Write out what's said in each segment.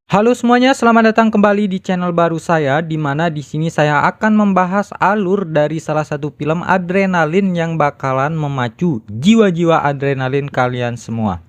Halo semuanya, selamat datang kembali di channel baru saya, di mana di sini saya akan membahas alur dari salah satu film adrenalin yang bakalan memacu jiwa-jiwa adrenalin kalian semua.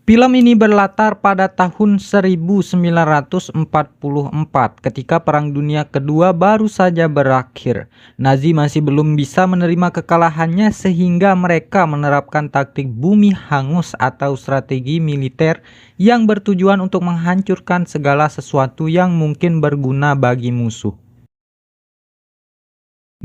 Film ini berlatar pada tahun 1944 ketika Perang Dunia Kedua baru saja berakhir. Nazi masih belum bisa menerima kekalahannya sehingga mereka menerapkan taktik bumi hangus atau strategi militer yang bertujuan untuk menghancurkan segala sesuatu yang mungkin berguna bagi musuh.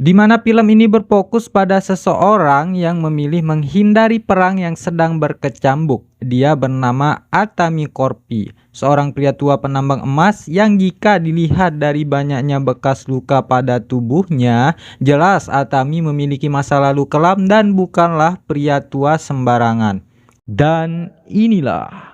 Di mana film ini berfokus pada seseorang yang memilih menghindari perang yang sedang berkecambuk. Dia bernama Atami Korpi, seorang pria tua penambang emas yang jika dilihat dari banyaknya bekas luka pada tubuhnya, jelas Atami memiliki masa lalu kelam dan bukanlah pria tua sembarangan. Dan inilah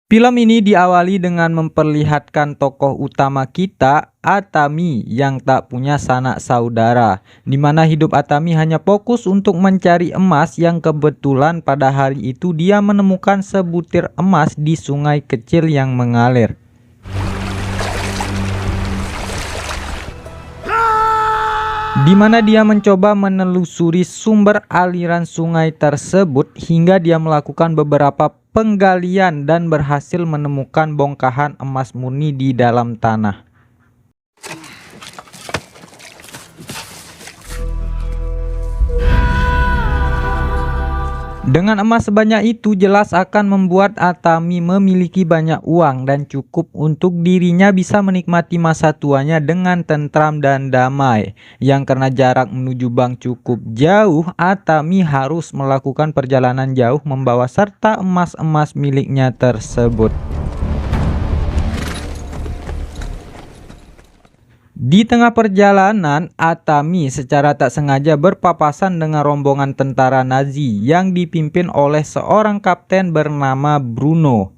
film ini diawali dengan memperlihatkan tokoh utama kita, Atami, yang tak punya sanak saudara, di mana hidup Atami hanya fokus untuk mencari emas yang kebetulan pada hari itu dia menemukan sebutir emas di sungai kecil yang mengalir. Di mana dia mencoba menelusuri sumber aliran sungai tersebut hingga dia melakukan beberapa penggalian dan berhasil menemukan bongkahan emas murni di dalam tanah. Dengan emas sebanyak itu jelas akan membuat Atami memiliki banyak uang dan cukup untuk dirinya bisa menikmati masa tuanya dengan tentram dan damai. Yang karena jarak menuju bank cukup jauh, Atami harus melakukan perjalanan jauh membawa serta emas-emas miliknya tersebut. Di tengah perjalanan, Atami secara tak sengaja berpapasan dengan rombongan tentara Nazi yang dipimpin oleh seorang kapten bernama Bruno.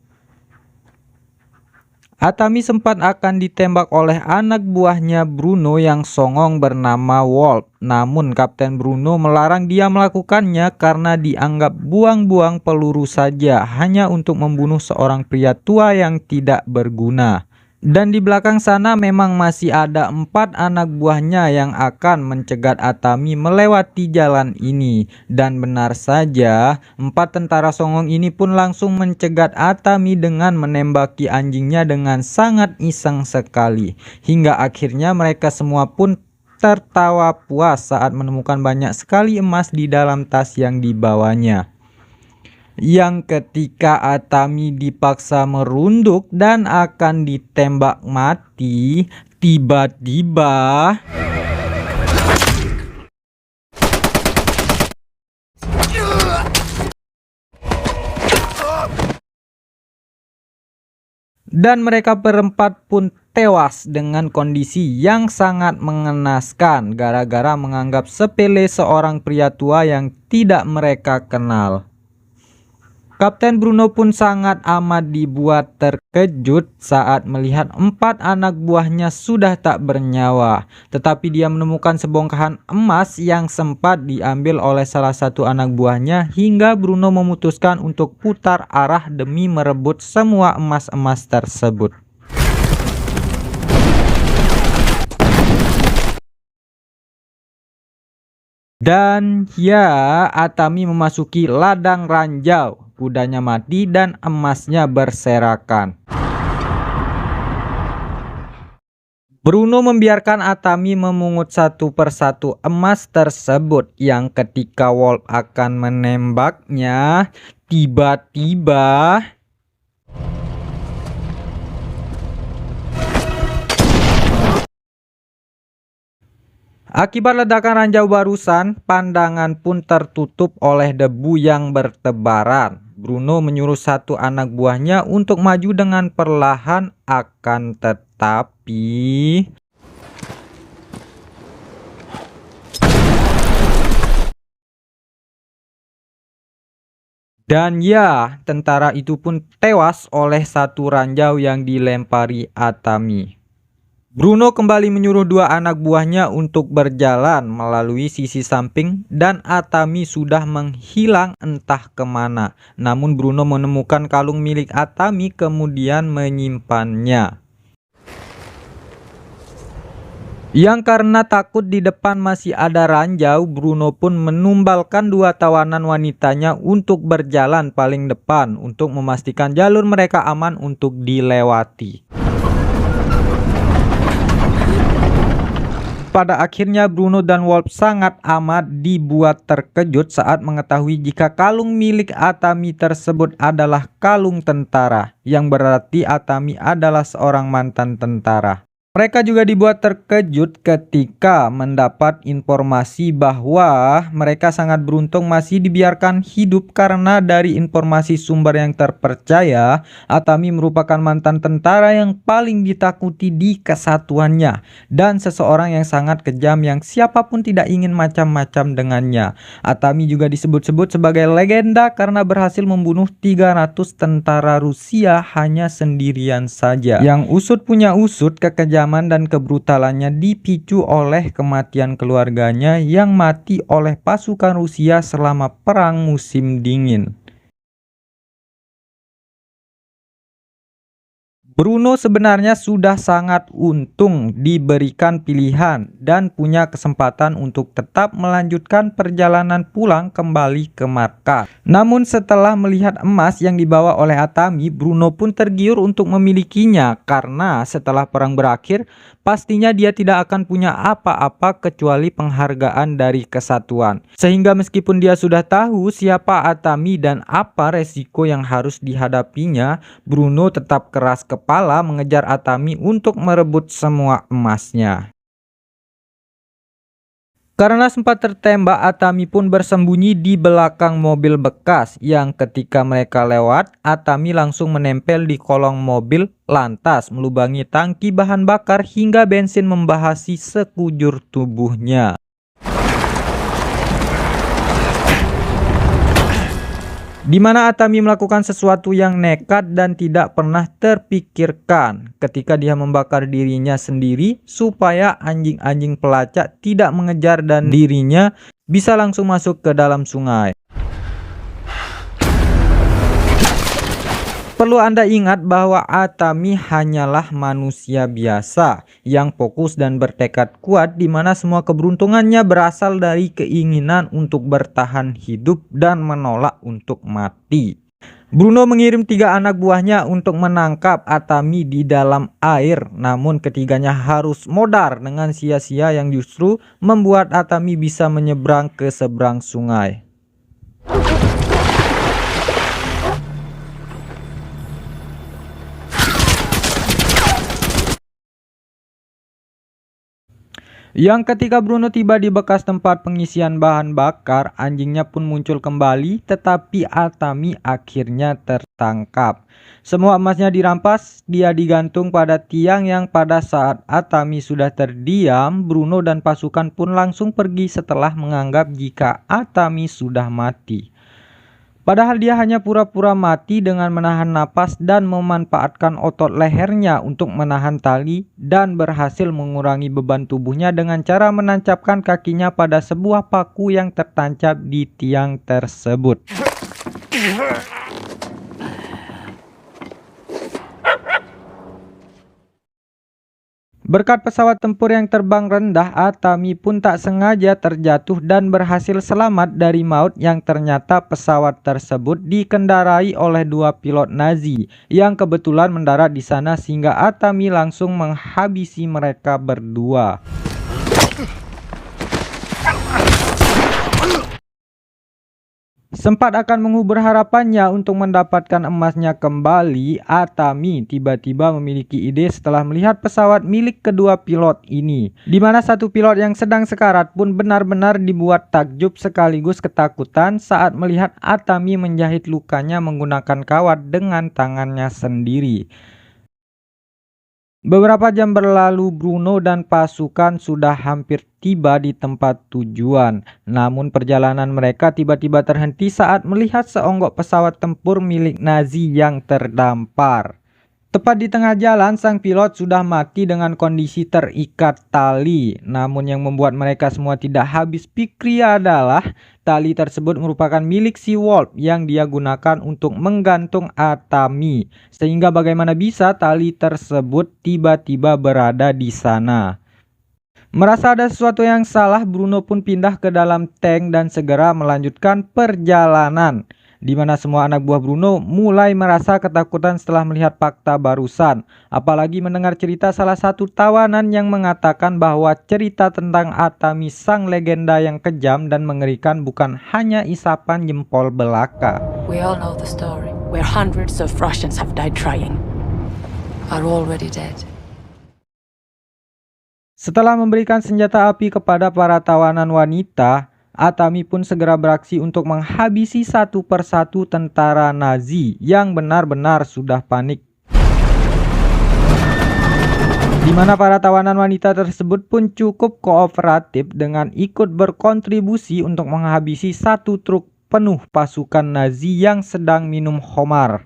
Atami sempat akan ditembak oleh anak buahnya Bruno yang songong bernama Wolf. Namun Kapten Bruno melarang dia melakukannya karena dianggap buang-buang peluru saja hanya untuk membunuh seorang pria tua yang tidak berguna. Dan di belakang sana memang masih ada 4 anak buahnya yang akan mencegat Atami melewati jalan ini. Dan benar saja, 4 tentara songong ini pun langsung mencegat Atami dengan menembaki anjingnya dengan sangat iseng sekali. Hingga akhirnya mereka semua pun tertawa puas saat menemukan banyak sekali emas di dalam tas yang dibawanya. Yang ketika Atami dipaksa merunduk dan akan ditembak mati, tiba-tiba dan mereka berempat pun tewas dengan kondisi yang sangat mengenaskan gara-gara menganggap sepele seorang pria tua yang tidak mereka kenal. Kapten Bruno pun sangat amat dibuat terkejut saat melihat 4 anak buahnya sudah tak bernyawa. Tetapi dia menemukan sebongkahan emas yang sempat diambil oleh salah satu anak buahnya hingga Bruno memutuskan untuk putar arah demi merebut semua emas-emas tersebut. Dan ya, Atami memasuki ladang ranjau. Kudanya mati dan emasnya berserakan. Bruno membiarkan Atami memungut satu persatu emas tersebut yang ketika Wolf akan menembaknya, tiba-tiba akibat ledakan ranjau barusan, pandangan pun tertutup oleh debu yang bertebaran. Bruno menyuruh satu anak buahnya untuk maju dengan perlahan, akan tetapi dan ya, tentara itu pun tewas oleh satu ranjau yang dilempari Atami. Bruno kembali menyuruh dua anak buahnya untuk berjalan melalui sisi samping dan Atami sudah menghilang entah kemana. Namun Bruno menemukan kalung milik Atami kemudian menyimpannya. Yang karena takut di depan masih ada ranjau, Bruno pun menumbalkan dua tawanan wanitanya untuk berjalan paling depan untuk memastikan jalur mereka aman untuk dilewati. Pada akhirnya Bruno dan Wolf sangat amat dibuat terkejut saat mengetahui jika kalung milik Atami tersebut adalah kalung tentara, yang berarti Atami adalah seorang mantan tentara. Mereka juga dibuat terkejut ketika mendapat informasi bahwa mereka sangat beruntung masih dibiarkan hidup karena dari informasi sumber yang terpercaya, Atami merupakan mantan tentara yang paling ditakuti di kesatuannya dan seseorang yang sangat kejam yang siapapun tidak ingin macam-macam dengannya. Atami juga disebut-sebut sebagai legenda karena berhasil membunuh 300 tentara Rusia hanya sendirian saja. Yang usut punya usut, kekejaman dan kebrutalannya dipicu oleh kematian keluarganya yang mati oleh pasukan Rusia selama Perang Musim Dingin. Bruno sebenarnya sudah sangat untung diberikan pilihan dan punya kesempatan untuk tetap melanjutkan perjalanan pulang kembali ke markas. Namun setelah melihat emas yang dibawa oleh Atami, Bruno pun tergiur untuk memilikinya karena setelah perang berakhir, pastinya dia tidak akan punya apa-apa kecuali penghargaan dari kesatuan. Sehingga meskipun dia sudah tahu siapa Atami dan apa resiko yang harus dihadapinya, Bruno tetap keras kepala mengejar Atami untuk merebut semua emasnya. Karena sempat tertembak, Atami pun bersembunyi di belakang mobil bekas yang ketika mereka lewat, Atami langsung menempel di kolong mobil lantas melubangi tangki bahan bakar hingga bensin membahasi sekujur tubuhnya. Di mana Atami melakukan sesuatu yang nekat dan tidak pernah terpikirkan ketika dia membakar dirinya sendiri supaya anjing-anjing pelacak tidak mengejar dan dirinya bisa langsung masuk ke dalam sungai. Perlu Anda ingat bahwa Atami hanyalah manusia biasa yang fokus dan bertekad kuat, di mana semua keberuntungannya berasal dari keinginan untuk bertahan hidup dan menolak untuk mati. Bruno mengirim 3 anak buahnya untuk menangkap Atami di dalam air, namun ketiganya harus modar dengan sia-sia yang justru membuat Atami bisa menyeberang ke seberang sungai. Yang ketika Bruno tiba di bekas tempat pengisian bahan bakar, anjingnya pun muncul kembali, tetapi Atami akhirnya tertangkap. Semua emasnya dirampas, dia digantung pada tiang yang pada saat Atami sudah terdiam, Bruno dan pasukan pun langsung pergi setelah menganggap jika Atami sudah mati. Padahal dia hanya pura-pura mati dengan menahan napas dan memanfaatkan otot lehernya untuk menahan tali dan berhasil mengurangi beban tubuhnya dengan cara menancapkan kakinya pada sebuah paku yang tertancap di tiang tersebut. Berkat pesawat tempur yang terbang rendah, Atami pun tak sengaja terjatuh dan berhasil selamat dari maut yang ternyata pesawat tersebut dikendarai oleh 2 pilot Nazi yang kebetulan mendarat di sana sehingga Atami langsung menghabisi mereka berdua. Sempat akan mengubur harapannya untuk mendapatkan emasnya kembali, Atami tiba-tiba memiliki ide setelah melihat pesawat milik kedua pilot ini, di mana satu pilot yang sedang sekarat pun benar-benar dibuat takjub sekaligus ketakutan saat melihat Atami menjahit lukanya menggunakan kawat dengan tangannya sendiri. Beberapa jam berlalu, Bruno dan pasukan sudah hampir tiba di tempat tujuan. Namun perjalanan mereka tiba-tiba terhenti saat melihat seonggok pesawat tempur milik Nazi yang terdampar. Tepat di tengah jalan, sang pilot sudah mati dengan kondisi terikat tali. Namun yang membuat mereka semua tidak habis pikir adalah tali tersebut merupakan milik si Wolf yang dia gunakan untuk menggantung Atami. Sehingga bagaimana bisa tali tersebut tiba-tiba berada di sana. Merasa ada sesuatu yang salah, Bruno pun pindah ke dalam tank dan segera melanjutkan perjalanan. Di mana semua anak buah Bruno mulai merasa ketakutan setelah melihat fakta barusan. Apalagi mendengar cerita salah satu tawanan yang mengatakan bahwa cerita tentang Atami sang legenda yang kejam dan mengerikan bukan hanya isapan jempol belaka. We all know the story, where hundreds of Russians have died trying, are already dead. Setelah memberikan senjata api kepada para tawanan wanita, Atami pun segera beraksi untuk menghabisi satu persatu tentara Nazi yang benar-benar sudah panik. Di mana para tawanan wanita tersebut pun cukup kooperatif dengan ikut berkontribusi untuk menghabisi satu truk penuh pasukan Nazi yang sedang minum khamar.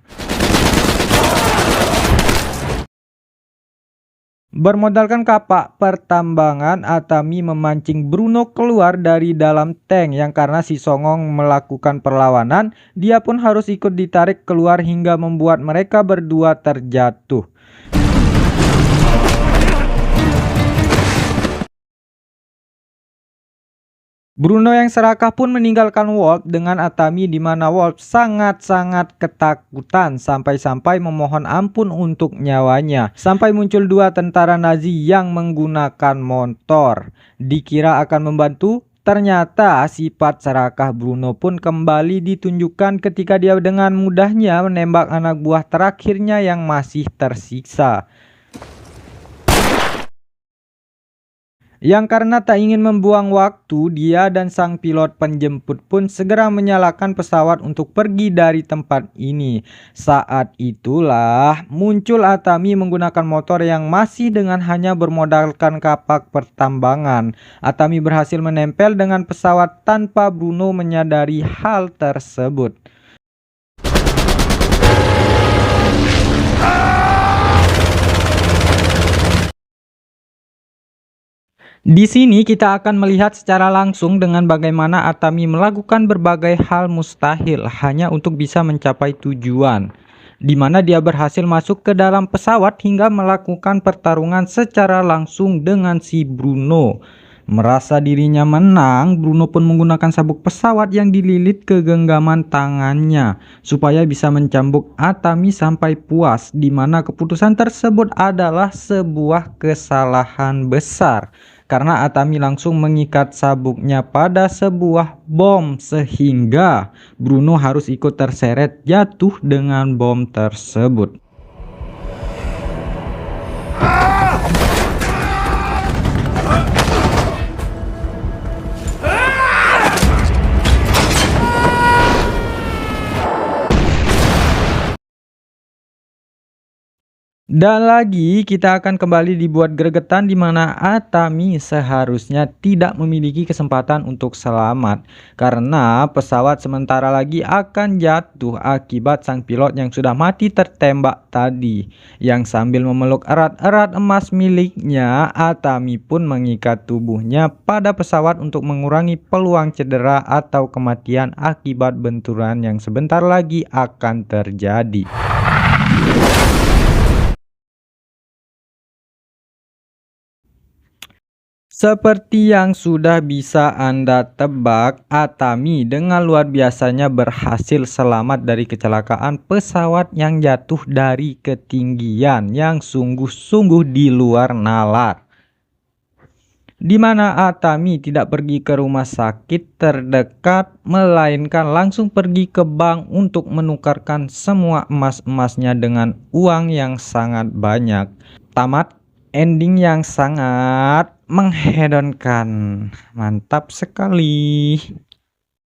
Bermodalkan kapak pertambangan, Atami memancing Bruno keluar dari dalam tank yang karena si Songong melakukan perlawanan, dia pun harus ikut ditarik keluar hingga membuat mereka berdua terjatuh. Bruno yang serakah pun meninggalkan Wolf dengan Atami, di mana Wolf sangat-sangat ketakutan sampai-sampai memohon ampun untuk nyawanya. Sampai muncul dua tentara Nazi yang menggunakan motor. Dikira akan membantu, ternyata sifat serakah Bruno pun kembali ditunjukkan ketika dia dengan mudahnya menembak anak buah terakhirnya yang masih tersisa. Yang karena tak ingin membuang waktu, dia dan sang pilot penjemput pun segera menyalakan pesawat untuk pergi dari tempat ini. Saat itulah muncul Atami menggunakan motor yang masih dengan hanya bermodalkan kapak pertambangan. Atami berhasil menempel dengan pesawat tanpa Bruno menyadari hal tersebut. Di sini kita akan melihat secara langsung dengan bagaimana Atami melakukan berbagai hal mustahil hanya untuk bisa mencapai tujuan. Di mana dia berhasil masuk ke dalam pesawat hingga melakukan pertarungan secara langsung dengan si Bruno. Merasa dirinya menang, Bruno pun menggunakan sabuk pesawat yang dililit ke genggaman tangannya supaya bisa mencambuk Atami sampai puas, di mana keputusan tersebut adalah sebuah kesalahan besar. Karena Atami langsung mengikat sabuknya pada sebuah bom sehingga Bruno harus ikut terseret jatuh dengan bom tersebut. Dan lagi kita akan kembali dibuat gregetan, di mana Atami seharusnya tidak memiliki kesempatan untuk selamat karena pesawat sementara lagi akan jatuh akibat sang pilot yang sudah mati tertembak tadi. Yang sambil memeluk erat-erat emas miliknya, Atami pun mengikat tubuhnya pada pesawat untuk mengurangi peluang cedera atau kematian akibat benturan yang sebentar lagi akan terjadi. Seperti yang sudah bisa Anda tebak, Atami dengan luar biasanya berhasil selamat dari kecelakaan pesawat yang jatuh dari ketinggian yang sungguh-sungguh di luar nalar. Di mana Atami tidak pergi ke rumah sakit terdekat, melainkan langsung pergi ke bank untuk menukarkan semua emas-emasnya dengan uang yang sangat banyak. Tamat. Ending yang sangat menghedonkan, mantap sekali.